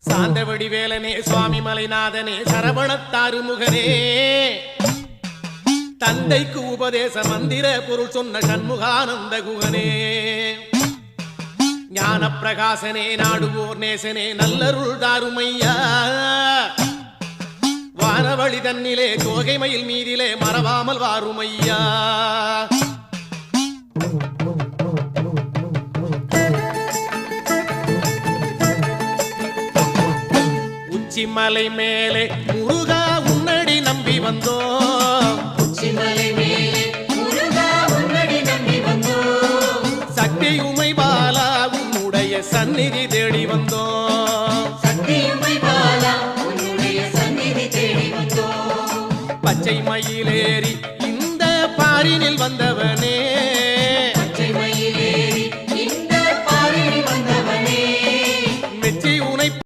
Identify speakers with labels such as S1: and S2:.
S1: சாந்தவடி வேலனே சுவாமி மலைநாதனே சரவணத்தாறு முகனே தந்தைக்கு உபதேச மந்திர பொருள் சொன்ன சண்முகானந்த குகனே ஞான பிரகாசனே நாடுவோர் நேசனே நல்லருள் தாருமையா வானவழி தன்னிலே தோகை மயில் மீதிலே மறவாமல் வாருமையா உச்சிமலை மேலே முருகா உன்னடி நம்பி வந்தோம்
S2: உச்சிமலை மேலே முருகா உன்னடி நம்பி வந்தோம்
S1: சக்தி உமை பாலா உன்னுடைய சந்நிதி தேடி வந்தோம்
S2: சக்தி உமை பாலா உன்னுடைய சந்நிதி தேடி வந்தோம்
S1: பச்சை மயிலேறி